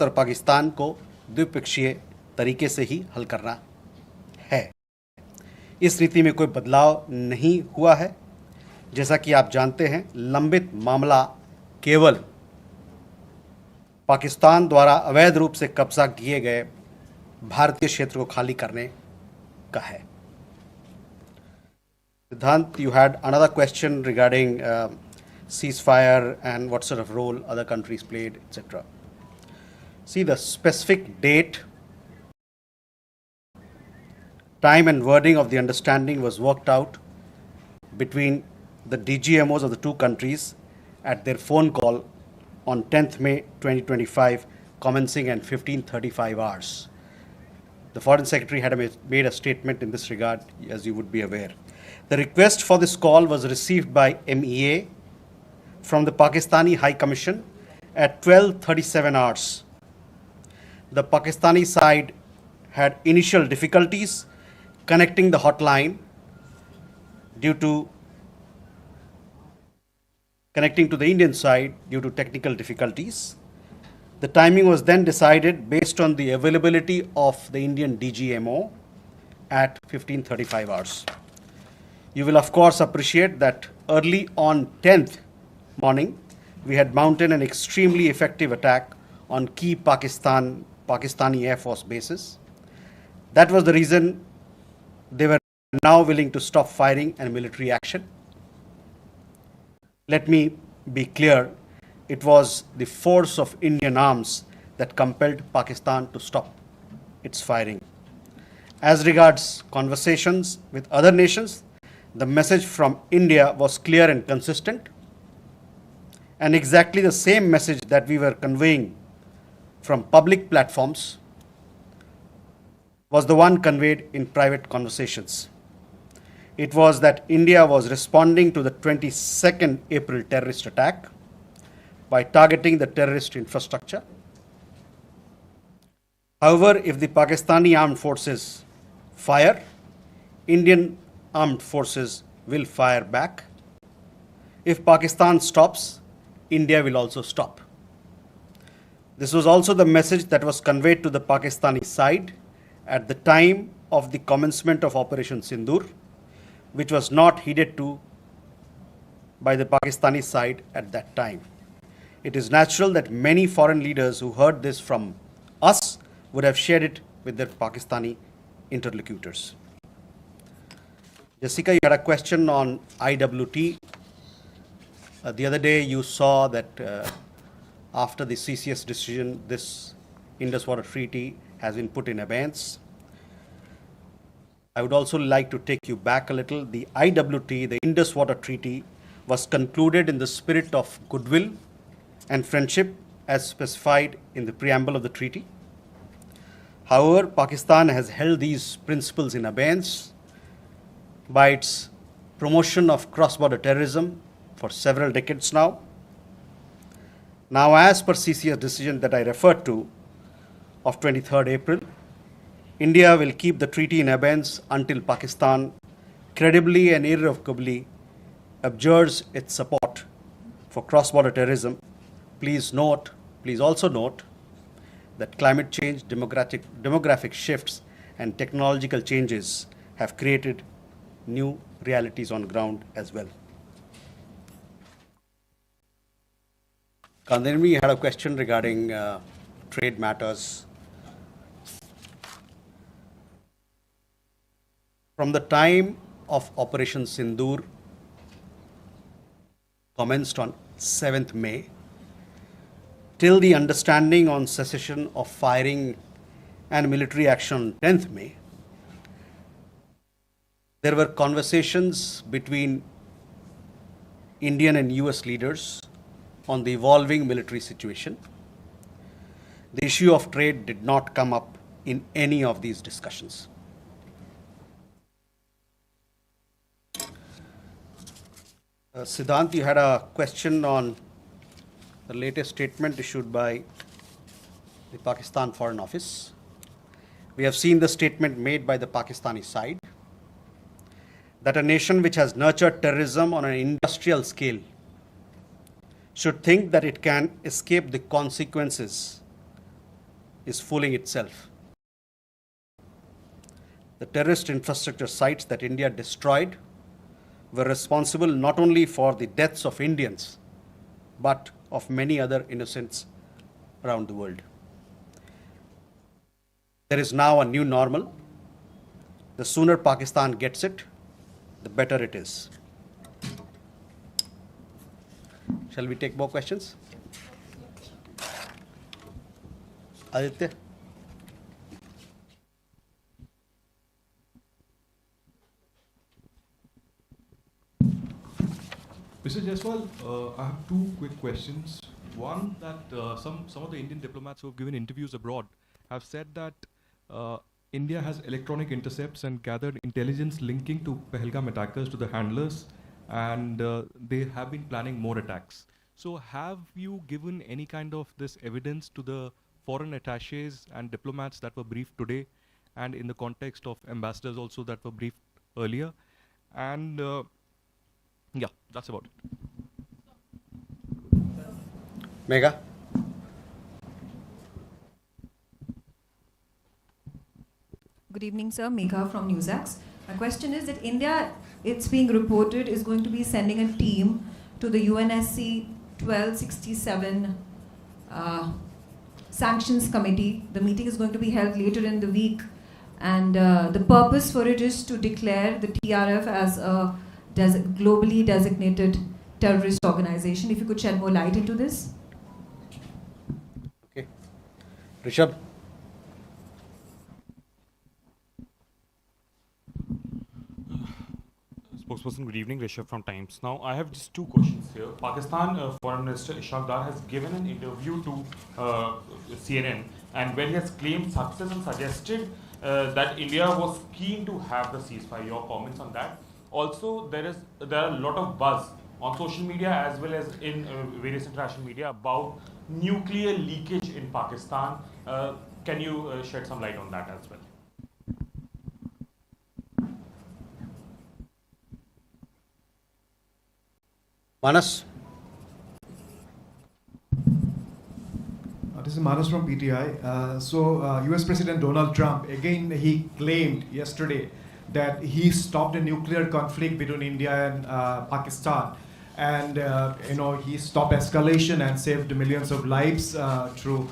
भारत और पाकिस्तान को द्विपक्षीय तरीके से ही हल करना है। इस नीति में कोई बदलाव नहीं हुआ है। जैसा कि आप जानते हैं, लंबित मामला केवल पाकिस्तान द्वारा अवैध रूप से कब्जा किए गए भारतीय क्षेत्र को खाली करने का है। Siddhant, you had another question regarding ceasefire and what sort of role other countries played, etc. See, the specific date, time and wording of the understanding was worked out between the DGMOs of the two countries at their phone call on 10th May 2025, commencing at 15:35 hours. The Foreign Secretary had made a statement in this regard, as you would be aware. The request for this call was received by MEA from the Pakistani High Commission at 12:37 hours. The Pakistani side had initial difficulties connecting the hotline due to the Indian side due to technical difficulties. The timing was then decided based on the availability of the Indian DGMO at 15:35 hours. You will of course appreciate that early on 10th morning, we had mounted an extremely effective attack on key Pakistani Air Force bases. That was the reason they were now willing to stop firing and military action. Let me be clear, it was the force of Indian arms that compelled Pakistan to stop its firing. As regards conversations with other nations, the message from India was clear and consistent, and exactly the same message that we were conveying from public platforms was the one conveyed in private conversations. It was that India was responding to the 22nd April terrorist attack by targeting the terrorist infrastructure. However, if the Pakistani armed forces fire, Indian armed forces will fire back. If Pakistan stops, India will also stop. This was also the message that was conveyed to the Pakistani side at the time of the commencement of Operation Sindoor, which was not heeded to by the Pakistani side at that time. It is natural that many foreign leaders who heard this from us would have shared it with their Pakistani interlocutors. Jessica, you had a question on IWT. The other day you saw that after the CCS decision, this Indus Water Treaty has been put in abeyance. I would also like to take you back a little. The IWT, the Indus Water Treaty, was concluded in the spirit of goodwill and friendship as specified in the preamble of the treaty. However, Pakistan has held these principles in abeyance by its promotion of cross-border terrorism for several decades now. Now, as per CCS decision that I referred to of 23rd April, India will keep the treaty in abeyance until Pakistan credibly and irrevocably abjures its support for cross-border terrorism. Please also note that climate change, demographic shifts, and technological changes have created new realities on ground as well. Kandini had a question regarding trade matters. From the time of Operation Sindoor commenced on 7th May till the understanding on cessation of firing and military action on 10th May, there were conversations between Indian and US leaders on the evolving military situation. The issue of trade did not come up in any of these discussions. Siddhant, you had a question on the latest statement issued by the Pakistan Foreign Office. We have seen the statement made by the Pakistani side that a nation which has nurtured terrorism on an industrial scale should think that it can escape the consequences is fooling itself. The terrorist infrastructure sites that India destroyed were responsible not only for the deaths of Indians, but of many other innocents around the world. There is now a new normal. The sooner Pakistan gets it, the better it is. Shall we take more questions? Aditya? Mr. Jaiswal, I have two quick questions. One, that some of the Indian diplomats who have given interviews abroad have said that India has electronic intercepts and gathered intelligence linking to Pahalgam attackers to the handlers, and they have been planning more attacks. So have you given any kind of this evidence to the foreign attaches and diplomats that were briefed today, and in the context of ambassadors also that were briefed earlier? And yeah, that's about it. Megha? Good evening, sir. Megha from NewsAx. My question is that India, it's being reported, is going to be sending a team to the UNSC 1267 Sanctions Committee. The meeting is going to be held later in the week, and the purpose for it is to declare the TRF as a globally designated terrorist organization. If you could shed more light into this. Okay. Rishabh? Spokesperson, good evening. Rishabh from Times. Now, I have just two questions here. Pakistan Foreign Minister Ishaq Dar has given an interview to CNN, and where he has claimed success and suggested that India was keen to have the ceasefire. Your comments on that? Also, there are a lot of buzz on social media as well as in various international media about nuclear leakage in Pakistan. Can you shed some light on that as well? Manas? This is Manas from PTI. US President Donald Trump, again, he claimed yesterday that he stopped a nuclear conflict between India and Pakistan. And, he stopped escalation and saved millions of lives through,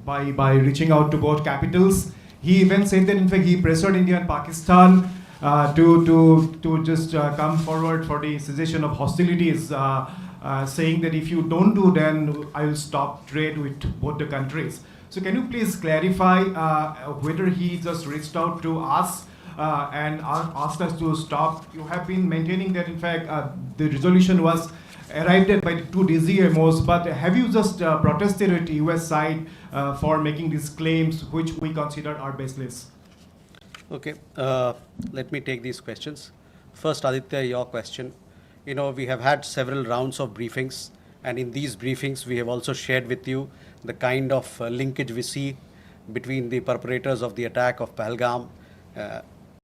by reaching out to both capitals. He even said that, in fact, he pressured India and Pakistan to just come forward for the cessation of hostilities, saying that if you don't do, then I will stop trade with both the countries. So can you please clarify whether he just reached out to us and asked us to stop? You have been maintaining that, in fact, the resolution was arrived at by the two DCMOs, but have you just protested at the US side for making these claims, which we consider are baseless? Okay, let me take these questions. First, Aditya, your question. We have had several rounds of briefings, and in these briefings, we have also shared with you the kind of linkage we see between the perpetrators of the attack of Pahalgam,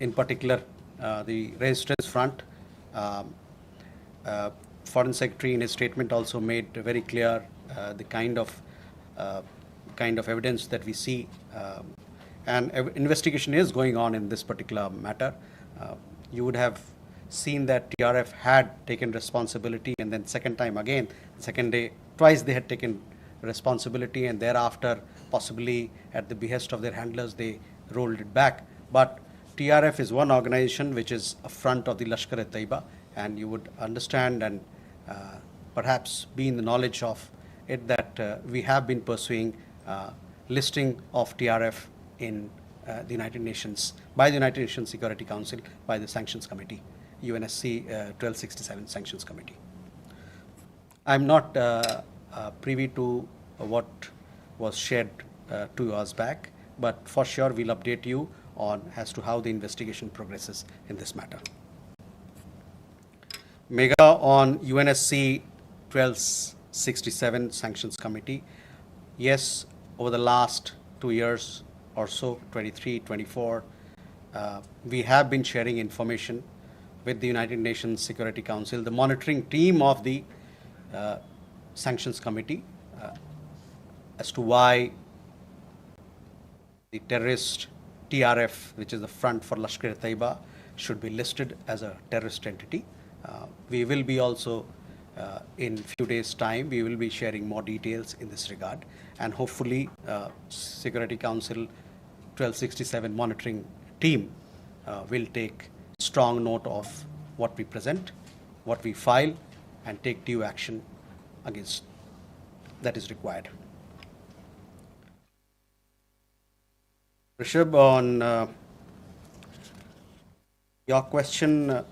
in particular the Resistance Front. Foreign Secretary in his statement also made very clear the kind of evidence that we see, and investigation is going on in this particular matter. You would have seen that TRF had taken responsibility, and then second time again, second day, twice they had taken responsibility, and thereafter, possibly at the behest of their handlers, they rolled it back. But TRF is one organization which is a front of the Lashkar-e-Taiba, and you would understand and perhaps be in the knowledge of it that we have been pursuing listing of TRF in the United Nations, by the United Nations Security Council, by the Sanctions Committee, UNSC 1267 Sanctions Committee. I'm not privy to what was shared 2 hours back, but for sure we'll update you on as to how the investigation progresses in this matter. Megha, on UNSC 1267 Sanctions Committee, yes, over the last 2 years or so, 23, 24, we have been sharing information with the United Nations Security Council. The monitoring team of the Sanctions Committee as to why the terrorist TRF, which is the front for Lashkar-e-Taiba, should be listed as a terrorist entity. We will be also, in few days' time, we will be sharing more details in this regard, and hopefully Security Council 1267 monitoring team will take strong note of what we present, what we file, and take due action against that is required. Rishabh, on your question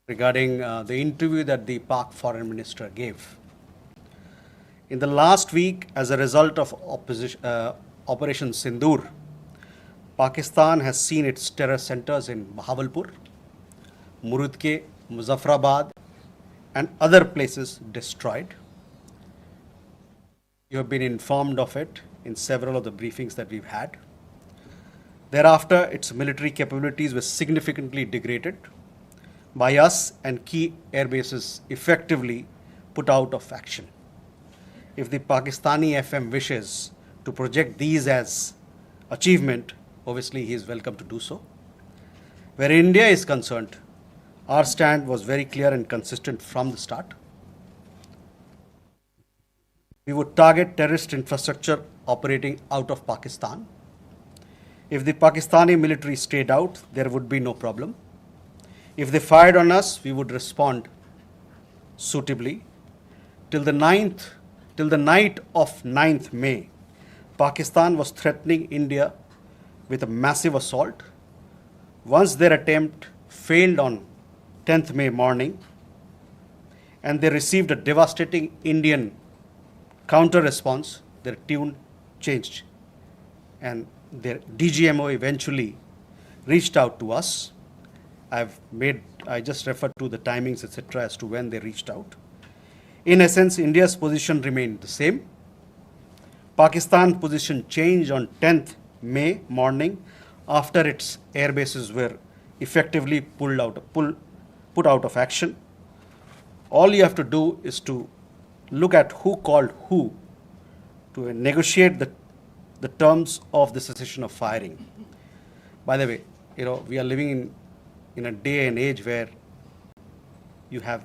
regarding the interview that the Pak Foreign Minister gave. In the last week, as a result of Operation Sindoor, Pakistan has seen its terror centers in Bahawalpur, Murudke, Muzaffarabad, and other places destroyed. You have been informed of it in several of the briefings that we've had. Thereafter, its military capabilities were significantly degraded by us and key air bases effectively put out of action. If the Pakistani FM wishes to project these as achievement, obviously he is welcome to do so. Where India is concerned, our stand was very clear and consistent from the start. We would target terrorist infrastructure operating out of Pakistan. If the Pakistani military stayed out, there would be no problem. If they fired on us, we would respond suitably. Till the night of 9th May, Pakistan was threatening India with a massive assault. Once their attempt failed on 10th May morning, and they received a devastating Indian counter response, their tune changed, and their DGMO eventually reached out to us. I just referred to the timings, etc., as to when they reached out. In essence, India's position remained the same. Pakistan's position changed on 10th May morning after its air bases were effectively put out of action. All you have to do is to look at who called who to negotiate the terms of the cessation of firing. By the way, we are living in a day and age where you have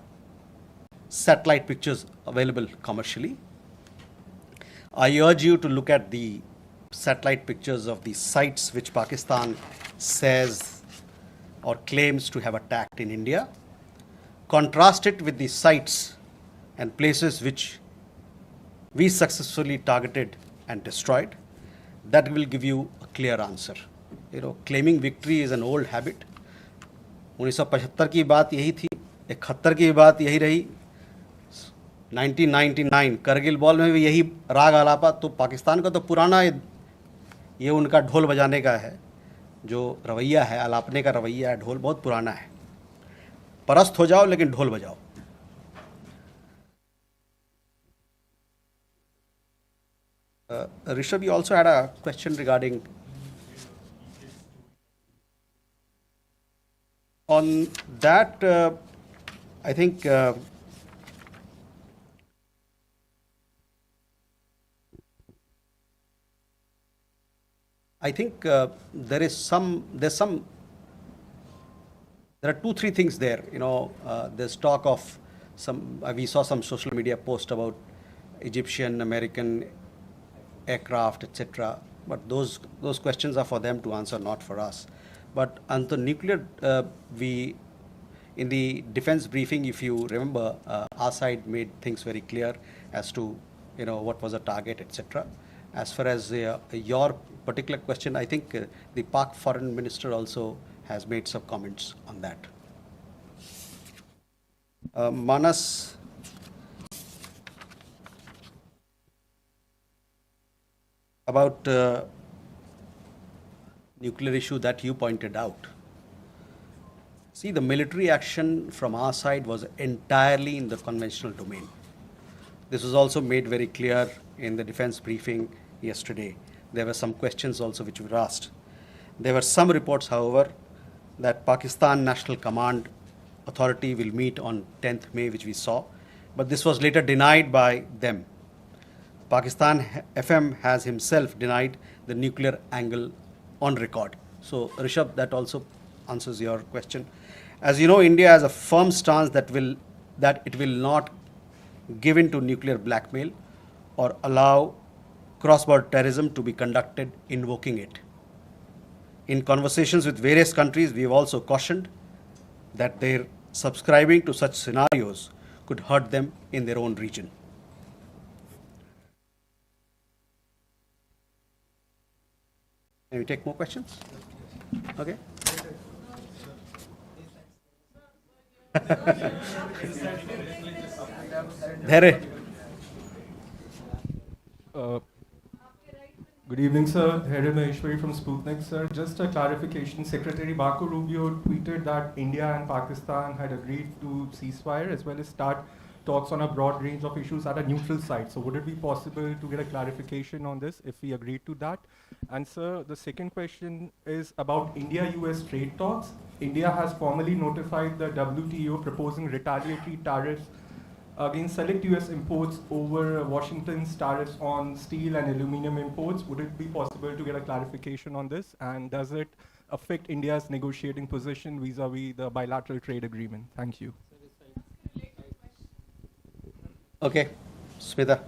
satellite pictures available commercially. I urge you to look at the satellite pictures of the sites which Pakistan says or claims to have attacked in India. Contrast it with the sites and places which we successfully targeted and destroyed. That will give you a clear answer. Claiming victory is an old habit. 1975 की बात यही थी, 71 की बात यही रही, 1999 Kargil war में भी यही राग आलापा. तो पाकिस्तान का तो पुराना ये उनका ढोल बजाने का है, जो रवैया है, आलापने का रवैया है, ढोल बहुत पुराना है. परस्त हो जाओ लेकिन ढोल बजाओ. Rishabh, you also had a question regarding on that. I think there are 2-3 things there. There's talk of some. We saw some social media post about Egyptian, American aircraft, etc. But those questions are for them to answer, not for us. But on the nuclear, in the defense briefing, if you remember, our side made things very clear as to what was the target, etc. As far as your particular question, I think the Pak Foreign Minister also has made some comments on that. Manas, about nuclear issue that you pointed out. See, the military action from our side was entirely in the conventional domain. This was also made very clear in the defense briefing yesterday. There were some questions also which were asked. There were some reports, however, that Pakistan National Command Authority will meet on 10th May, which we saw, but this was later denied by them. Pakistan FM has himself denied the nuclear angle on record. So, Rishabh, that also answers your question. As you know, India has a firm stance that it will not give in to nuclear blackmail or allow cross-border terrorism to be conducted invoking it. In conversations with various countries, we have also cautioned that their subscribing to such scenarios could hurt them in their own region. Can we take more questions? Okay. There. Good evening, sir. Dhairy Maheshwari from Sputnik, sir. Just a clarification. Secretary Marco Rubio tweeted that India and Pakistan had agreed to ceasefire as well as start talks on a broad range of issues at a neutral site. So would it be possible to get a clarification on this if we agreed to that? And sir, the second question is about India-US trade talks. India has formally notified the WTO proposing retaliatory tariffs against select US imports over Washington's tariffs on steel and aluminum imports. Would it be possible to get a clarification on this? And does it affect India's negotiating position vis-a-vis the bilateral trade agreement? Thank you. Okay, Smita.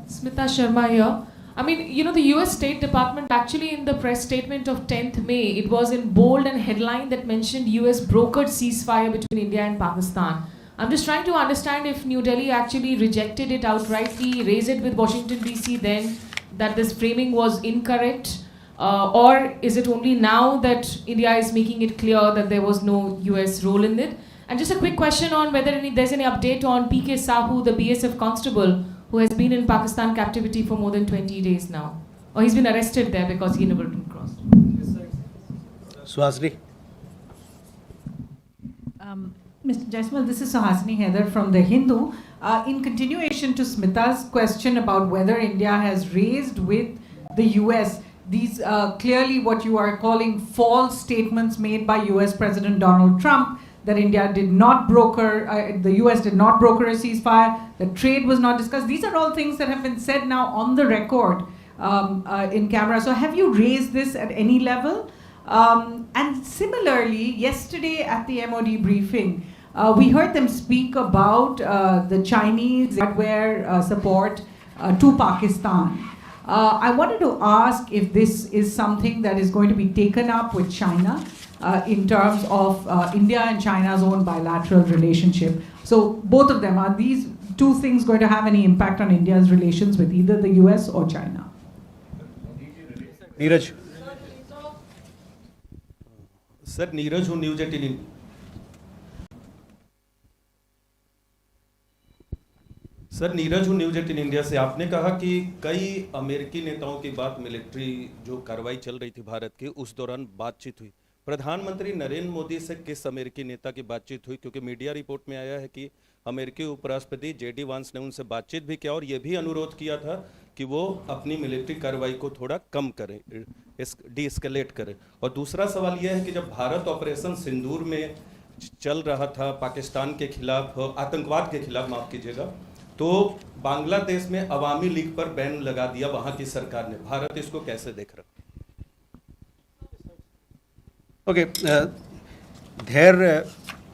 Smita Sharma here. I mean, you know, the US State Department actually in the press statement of 10th May, it was in bold and headline that mentioned US brokered ceasefire between India and Pakistan. I'm just trying to understand if New Delhi actually rejected it outrightly, raised it with Washington DC then, that this framing was incorrect, or is it only now that India is making it clear that there was no US role in it? And just a quick question on whether there's any update on PK Sahu, the BSF constable, who has been in Pakistan captivity for more than 20 days now. Or he's been arrested there because he never been crossed. Suhasini. Mr. Jaiswal, this is Suhasini Haidar from The Hindu. In continuation to Smita's question about whether India has raised with the US these clearly what you are calling false statements made by US President Donald Trump, that India did not broker, the US did not broker a ceasefire, that trade was not discussed. These are all things that have been said now on the record in camera. So have you raised this at any level? And similarly, yesterday at the MOD briefing, we heard them speak about the Chinese hardware support to Pakistan. I wanted to ask if this is something that is going to be taken up with China in terms of India and China's own bilateral relationship. So both of them, are these two things going to have any impact on India's relations with either the US or China? Neeraj. Sir, Neeraj, who News 18 sir Neeraj हूँ news 18 India से। आपने कहा कि कई अमेरिकी नेताओं की बात मिलिट्री जो कार्रवाई चल रही थी भारत की उस दौरान बातचीत हुई। प्रधानमंत्री नरेंद्र मोदी से किस अमेरिकी नेता की बातचीत हुई? क्योंकि मीडिया रिपोर्ट में आया है कि अमेरिकी उपराष्ट्रपति जेडी वांस ने उनसे बातचीत भी किया और ये भी अनुरोध किया था कि वो अपनी मिलिट्री कार्रवाई को थोड़ा कम करें, डीएस्केलेट करें। और दूसरा सवाल यह है कि जब भारत ऑपरेशन सिंदूर में चल रहा था पाकिस्तान के खिलाफ, आतंकवाद के खिलाफ माफ कीजिएगा, तो बांग्लादेश में अवामी लीग पर बैन लगा दिया वहां की सरकार ने। भारत इसको कैसे देख रहा? Okay, there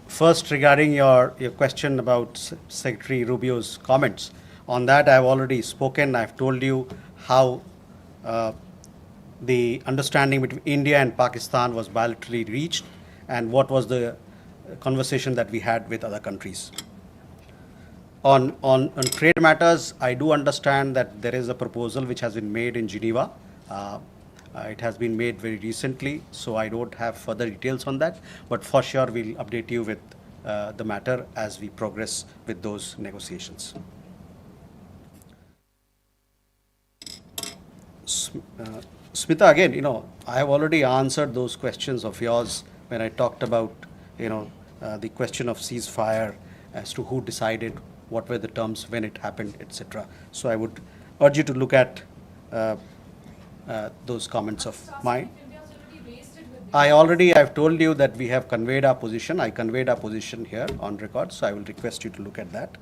first regarding your question about Secretary Rubio's comments, on that I've already spoken. I've told you how the understanding between India and Pakistan was bilaterally reached and what was the conversation that we had with other countries. On trade matters, I do understand that there is a proposal which has been made in Geneva. It has been made very recently, so I don't have further details on that, but for sure we'll update you with the matter as we progress with those negotiations. Smita, again, I have already answered those questions of yours when I talked about, the question of ceasefire as to who decided, what were the terms, when it happened, etc. So I would urge you to look at those comments of mine. I've told you that we have conveyed our position. I conveyed our position here on record, so I will request you to look at that.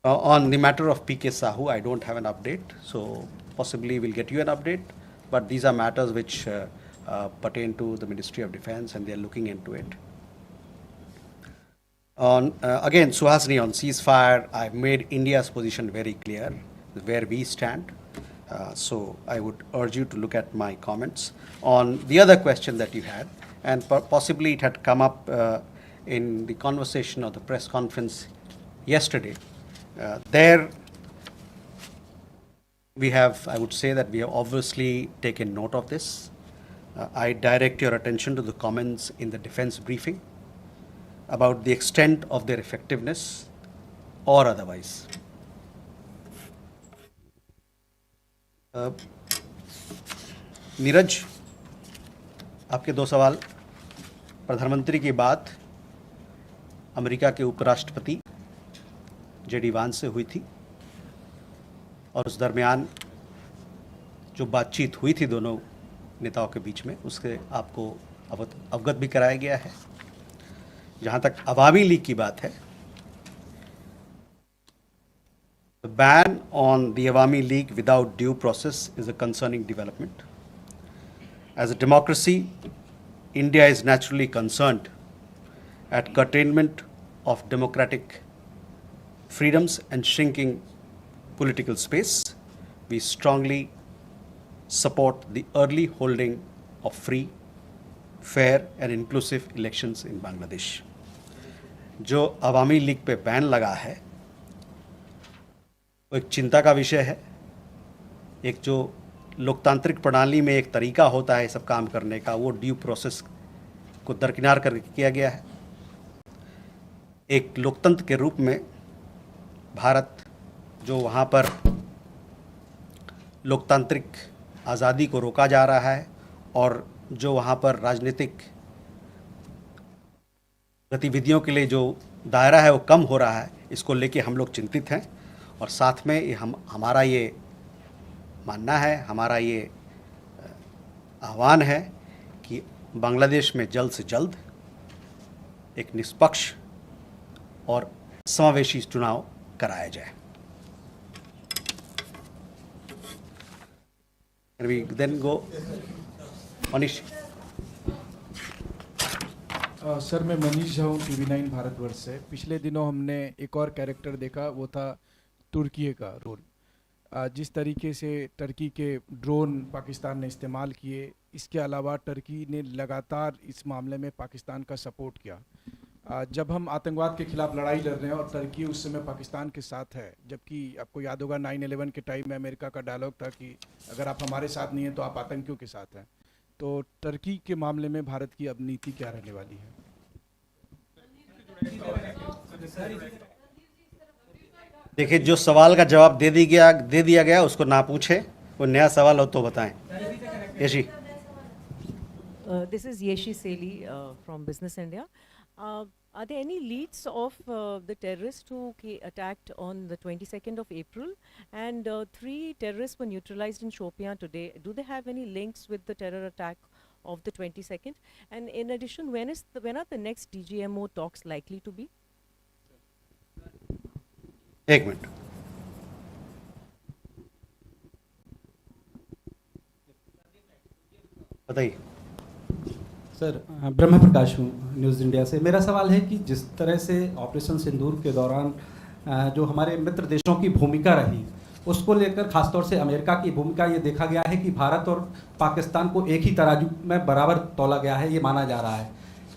On the matter of PK Sahu, I don't have an update, so possibly we'll get you an update. But these are matters which pertain to the Ministry of Defense, and they are looking into it. On again, Suhasini, on ceasefire, I've made India's position very clear, where we stand. So I would urge you to look at my comments. On the other question that you had, and possibly it had come up in the conversation or the press conference yesterday, there we have, I would say that we have obviously taken note of this. I direct your attention to the comments in the defense briefing about the extent of their effectiveness or otherwise. Neeraj, आपके दो सवाल। प्रधानमंत्री की बात America के उपराष्ट्रपति JD वांस से हुई थी, और उस दरमियान जो बातचीत हुई थी दोनों नेताओं के बीच में, उससे आपको अवगत भी कराया गया है। जहाँ तक अवामी लीग की बात है, the ban on the Awami League without due process is a concerning development. As a democracy, India is naturally concerned at curtailment of democratic freedoms and shrinking political space. We strongly support the early holding of free, fair and inclusive elections in Bangladesh. जो अवामी league पे ban लगा है वो एक चिंता का विषय है। एक जो लोकतांत्रिक प्रणाली में एक तरीका होता है सब काम करने का, वो ड्यू प्रोसेस को दरकिनार करके किया गया है। एक लोकतंत्र के रूप में भारत जो वहाँ पर लोकतांत्रिक आज़ादी को रोका जा रहा है और जो वहाँ पर राजनीतिक गतिविधियों के लिए जो दायरा है वो कम हो रहा है, इसको लेके हम लोग चिंतित हैं। और साथ में हमारा ये मानना है, हमारा ये आह्वान है कि बांग्लादेश में जल्द से जल्द एक निष्पक्ष और समावेशी चुनाव कराया जाए। Can we then go? Manish. Sir, मैं मनीष झा हूँ, TV9 भारतवर्ष से। पिछले दिनों हमने एक और कैरेक्टर देखा, वो था तुर्की का रोल। जिस तरीके से टर्की के ड्रोन पाकिस्तान ने इस्तेमाल किए, इसके अलावा टर्की ने लगातार इस मामले में पाकिस्तान का सपोर्ट किया। जब हम आतंकवाद के खिलाफ लड़ाई लड़ रहे हैं और टर्की उस समय पाकिस्तान के साथ है, जबकि आपको याद होगा 9/11 के टाइम में अमेरिका का डायलॉग था कि अगर आप हमारे साथ नहीं हैं तो आप आतंकियों के साथ हैं। तो टर्की के मामले में भारत की अब नीति क्या रहने वाली है? देखिए, जो सवाल का जवाब दे दिया गया उसको ना पूछे, वो नया सवाल हो तो बताएं। Yeshi. This is Yeshi Seli from Business India. Are there any leads of the terrorists who attacked on the 22nd of April? And 3 terrorists were neutralized in Shopian today. Do they have any links with the terror attack of the 22nd? And in addition, when are the next DGMO talks likely to be? एक minute. बताइए। Sir, ब्रह्म प्रकाश हूँ news India से। मेरा सवाल है कि जिस तरह से ऑपरेशन सिंदूर के दौरान जो हमारे मित्र देशों की भूमिका रही, उसको लेकर खासतौर से अमेरिका की भूमिका ये देखा गया है कि भारत और पाकिस्तान को एक ही तराजू में बराबर तौला गया है, ये माना जा रहा है।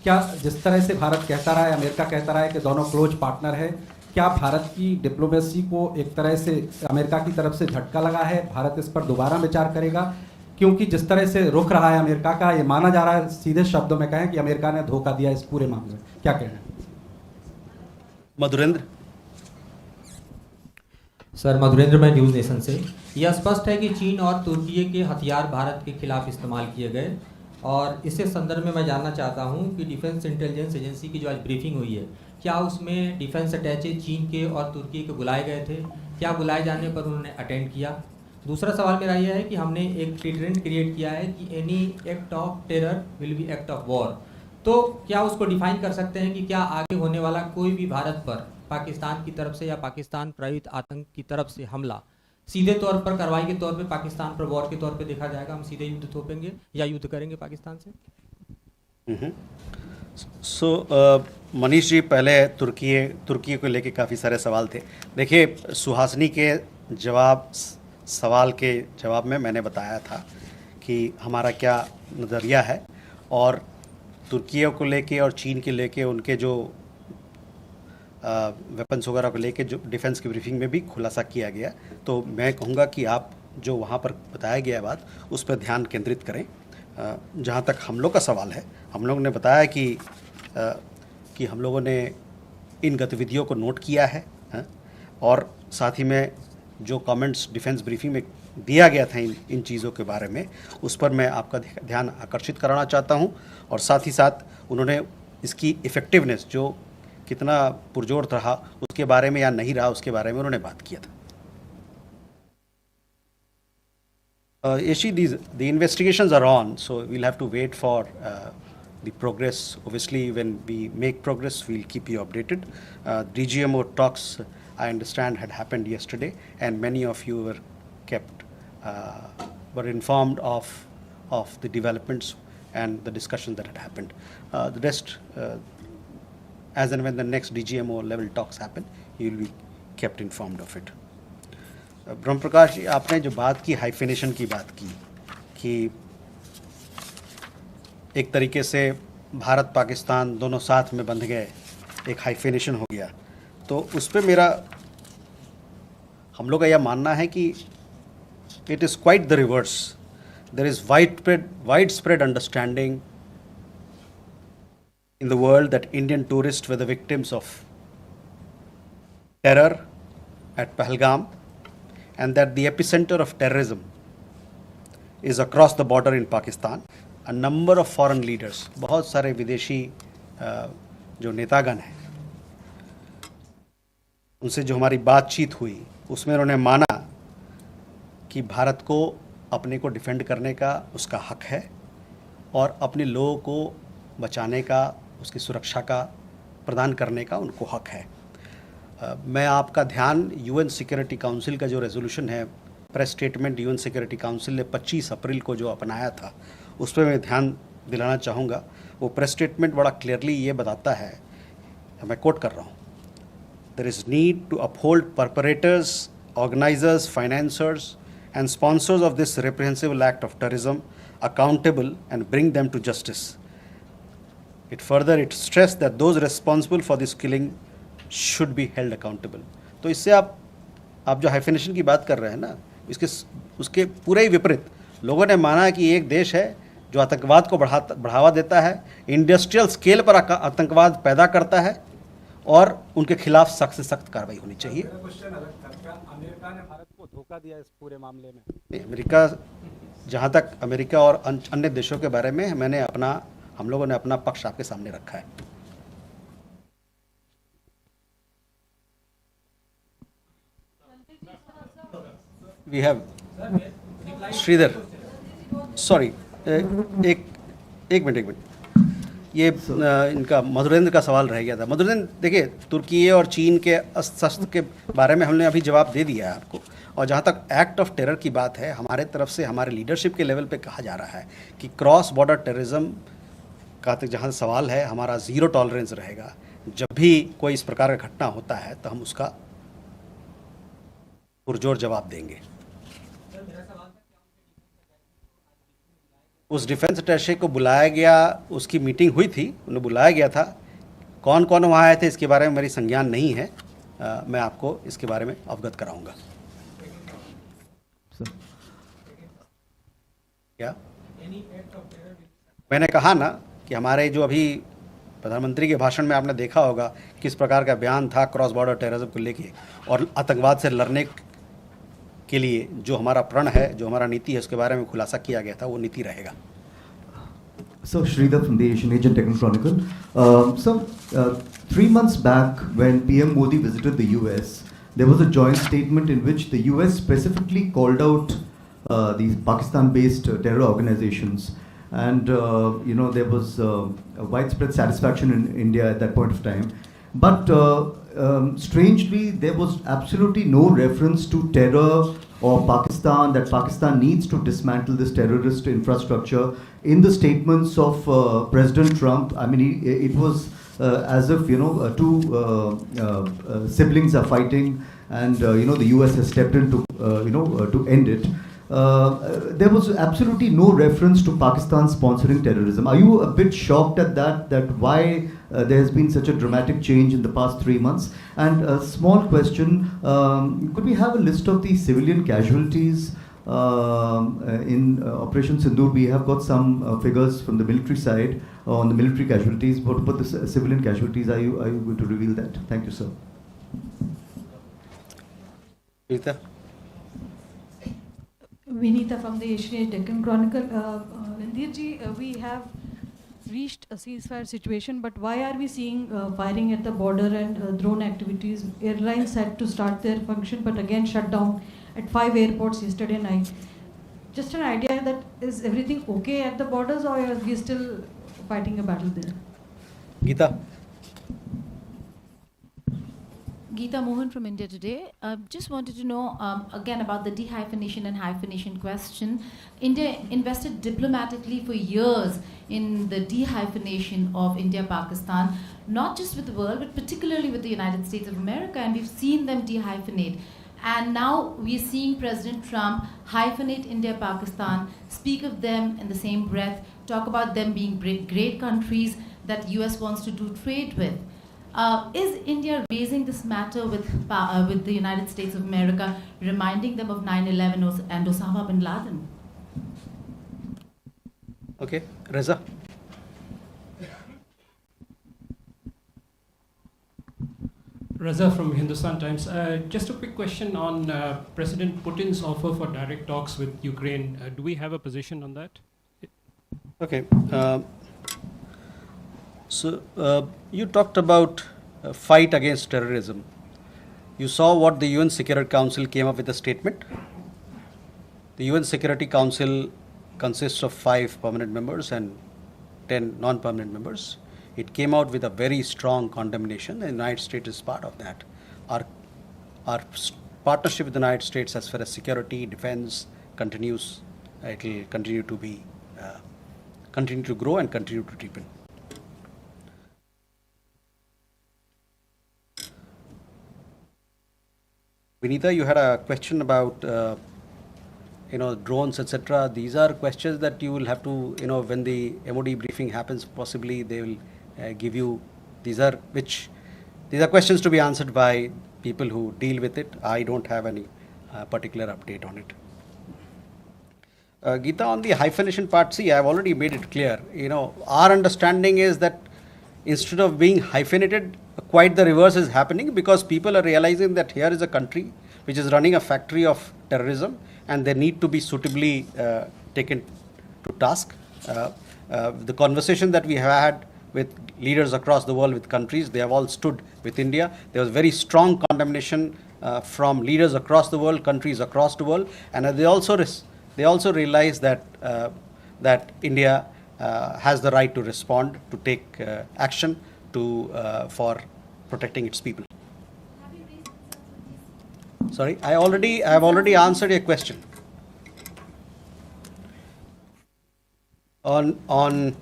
क्या जिस तरह से भारत कहता रहा है, अमेरिका कहता रहा है कि दोनों क्लोज पार्टनर है, क्या भारत की डिप्लोमेसी को एक तरह से अमेरिका की तरफ से झटका लगा है? भारत इस पर दोबारा विचार करेगा? क्योंकि जिस तरह से रुख रहा है अमेरिका का, ये माना जा रहा है, सीधे शब्दों में कहें कि अमेरिका ने धोखा दिया इस पूरे मामले में, क्या कहना है? मधुरेंद्र। सर, मधुरेंद्र, मैं न्यूज़ नेशन से। यह स्पष्ट है कि चीन और तुर्की के हथियार भारत के खिलाफ इस्तेमाल किए गए, और इसी संदर्भ में मैं जानना चाहता हूं कि डिफेंस इंटेलिजेंस एजेंसी की जो आज ब्रीफिंग हुई है, क्या उसमें डिफेंस अटैचे चीन के और तुर्की के बुलाए गए थे? क्या बुलाए जाने पर उन्होंने अटेंड किया? दूसरा सवाल मेरा यह है कि हमने एक प्रेसिडेंट क्रिएट किया है कि any act of terror will be act of war. तो क्या उसको डिफाइन कर सकते हैं कि क्या आगे होने वाला कोई भी भारत पर पाकिस्तान की तरफ से या पाकिस्तान प्रायोजित आतंक की तरफ से हमला सीधे तौर पर कार्रवाई के तौर पे पाकिस्तान पर वॉर के तौर पे देखा जाएगा, हम सीधे युद्ध थोपेंगे या युद्ध करेंगे पाकिस्तान से? मनीष जी, पहले तुर्की को लेके काफ़ी सारे सवाल थे। देखिए, सुहासिनी के सवाल के जवाब में मैंने बताया था कि हमारा क्या नज़रिया है, और तुर्की को लेके और चीन के लेके उनके जो वेपन्स वगैरह को लेके जो डिफेंस की ब्रीफिंग में भी खुलासा किया गया। तो मैं कहूँगा कि आप जो वहाँ पर बताया गया बात उस पर ध्यान केंद्रित करें। जहाँ तक हम लोग का सवाल है, हम लोग ने बताया कि हम लोगों ने इन गतिविधियों को नोट किया है, और साथ ही में जो कमेंट्स डिफेंस ब्रीफिंग में दिया गया था इन चीज़ों के बारे में, उस पर मैं आपका ध्यान आकर्षित कराना चाहता हूं। और साथ ही साथ उन्होंने इसकी इफ़ेक्टिवनेस जो कितना पुरजोर रहा उसके बारे में या नहीं रहा उसके बारे में उन्होंने बात किया था। The investigations are on, so we'll have to wait for the progress. Obviously, when we make progress, we'll keep you updated. DGMO talks, I understand, had happened yesterday, and many of you were informed of the developments and the discussions that had happened. The rest, as and when the next DGMO level talks happen, you will be kept informed of it. ब्रह्म प्रकाश जी, आपने जो बात की hyphenation की बात की कि एक तरीके से भारत पाकिस्तान दोनों साथ में बंध गए, एक हाइफिनेशन हो गया, तो उस पर हम लोग का यह मानना है कि it is quite the reverse. There is widespread understanding in the world that Indian tourists were the victims of terror at Pahalgam, and that the epicenter of terrorism is across the border in Pakistan. A number of foreign leaders, बहुत सारे विदेशी जो नेतागण हैं, उनसे जो हमारी बातचीत हुई उसमें उन्होंने माना कि भारत को अपने को डिफेंड करने का उसका हक है और अपने लोगों को बचाने का, उसकी सुरक्षा का प्रदान करने का उनको हक है. मैं आपका ध्यान यूएन सिक्योरिटी काउंसिल का जो रेजोल्यूशन है, press statement UN security council ने 25 अप्रैल को जो अपनाया था, उस पर मैं ध्यान दिलाना चाहूँगा. वो प्रेस स्टेटमेंट बड़ा क्लियरली ये बताता है, मैं कोट कर रहा हूँ, there is need to uphold perpetrators, organisers, financiers and sponsors of this reprehensible act of terrorism accountable and bring them to justice. It stressed that those responsible for this killing should be held accountable. तो इससे आप जो hyphenation की बात कर रहे हैं ना, उसके पूरे ही विपरीत लोगों ने माना कि एक देश है जो आतंकवाद को बढ़ावा देता है, इंडस्ट्रियल स्केल पर आतंकवाद पैदा करता है और उनके खिलाफ सख्त से सख्त कार्रवाई होनी चाहिए. अमेरिका ने भारत को धोखा दिया इस पूरे मामले में. अमेरिका, जहाँ तक अमेरिका और अन्य देशों के बारे में हम लोगों ने अपना पक्ष आपके सामने रखा है. वी हैव श्रीधर, सॉरी, एक मिनट, ये इनका मधुरेंद्र का सवाल रह गया था. मधुरेंद्र, देखिए, तुर्की और चीन के अस्त्र शस्त्र के बारे में हमने अभी जवाब दे दिया है आपको. और जहाँ तक एक्ट ऑफ टेरर की बात है, हमारे तरफ से हमारे लीडरशिप के लेवल पे कहा जा रहा है कि क्रॉस बॉर्डर टेररिज्म का जहाँ सवाल है, हमारा ज़ीरो टॉलरेंस रहेगा. जब भी कोई इस प्रकार का घटना होता है तो हम उसका पुरजोर जवाब देंगे. उस डिफेंस अटैचे को बुलाया गया, उसकी मीटिंग हुई थी, उन्हें बुलाया गया था. कौन कौन वहाँ आए थे इसके बारे में मेरी संज्ञान नहीं है, मैं आपको इसके बारे में अवगत कराऊंगा. क्या मैंने कहा ना कि हमारे जो अभी प्रधानमंत्री के भाषण में आपने देखा होगा किस प्रकार का बयान था क्रॉस बॉर्डर टेररिज्म को लेके, और आतंकवाद से लड़ने के लिए जो हमारा प्रण है, जो हमारा नीति है, उसके बारे में खुलासा किया गया था. वो नीति रहेगा. So Sridhar from the Asian Age and Techno Chronicle. 3 months back, when PM Modi visited the US, there was a joint statement in which the US specifically called out these Pakistan-based terror organizations and there was a widespread satisfaction in India at that point of time. But strangely, there was absolutely no reference to terror or Pakistan, that Pakistan needs to dismantle this terrorist infrastructure in the statements of President Trump. I mean, it was as if, two siblings are fighting, and, the US has stepped in to end it. There was absolutely no reference to Pakistan sponsoring terrorism. Are you a bit shocked at that why there has been such a dramatic change in the past 3 months? And a small question, could we have a list of the civilian casualties in Operation Sindoor? We have got some figures from the military side on the military casualties. What about the civilian casualties? Are you going to reveal that? Thank you, sir. Rita? Vinita from the Asian Age Deccan Chronicle. Randirji, we have reached a ceasefire situation, but why are we seeing firing at the border and drone activities? Airlines had to start their function, but again shut down at 5 airports yesterday night. Just an idea that is everything okay at the borders, or are we still fighting a battle there? Geeta? Geeta Mohan from India Today. Just wanted to know again about the dehyphenation and hyphenation question. India invested diplomatically for years in the dehyphenation of India-Pakistan, not just with the world, but particularly with the United States of America, and we've seen them dehyphenate. And now we're seeing President Trump hyphenate India-Pakistan, speak of them in the same breath, talk about them being great countries that US wants to do trade with. Is India raising this matter with the United States of America, reminding them of 9/11 and Osama bin Laden? Okay, Reza? Reza from Hindustan Times. Just a quick question on President Putin's offer for direct talks with Ukraine. Do we have a position on that? Okay. So you talked about a fight against terrorism. You saw what the UN Security Council came up with a statement. The UN Security Council consists of 5 permanent members and 10 non-permanent members. It came out with a very strong condemnation. The United States is part of that. Our partnership with the United States as far as security, defense continues. It will continue to be, continue to grow and continue to deepen. Vinita, you had a question about drones, etc. These are questions that you will have to, when the MOD briefing happens, possibly they will give you. These are questions to be answered by people who deal with it. I don't have any particular update on it. Geeta, on the hyphenation part, see, I've already made it clear. Our understanding is that instead of being hyphenated, quite the reverse is happening, because people are realizing that here is a country which is running a factory of terrorism, and they need to be suitably taken to task. The conversation that we have had with leaders across the world, with countries, they have all stood with India. There was very strong condemnation from leaders across the world, countries across the world, and they also realize that that India has the right to respond, to take action for protecting its people. Sorry, I have already answered your question. On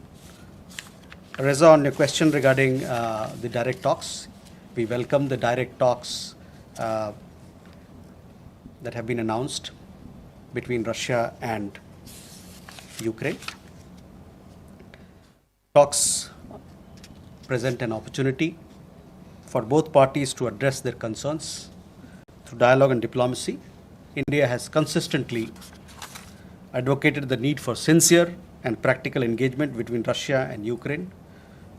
Reza, on your question regarding the direct talks, we welcome the direct talks that have been announced between Russia and Ukraine. Talks present an opportunity for both parties to address their concerns through dialogue and diplomacy. India has consistently advocated the need for sincere and practical engagement between Russia and Ukraine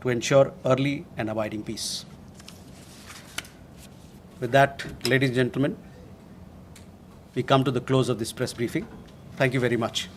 to ensure early and abiding peace. With that, ladies and gentlemen, we come to the close of this press briefing. Thank you very much.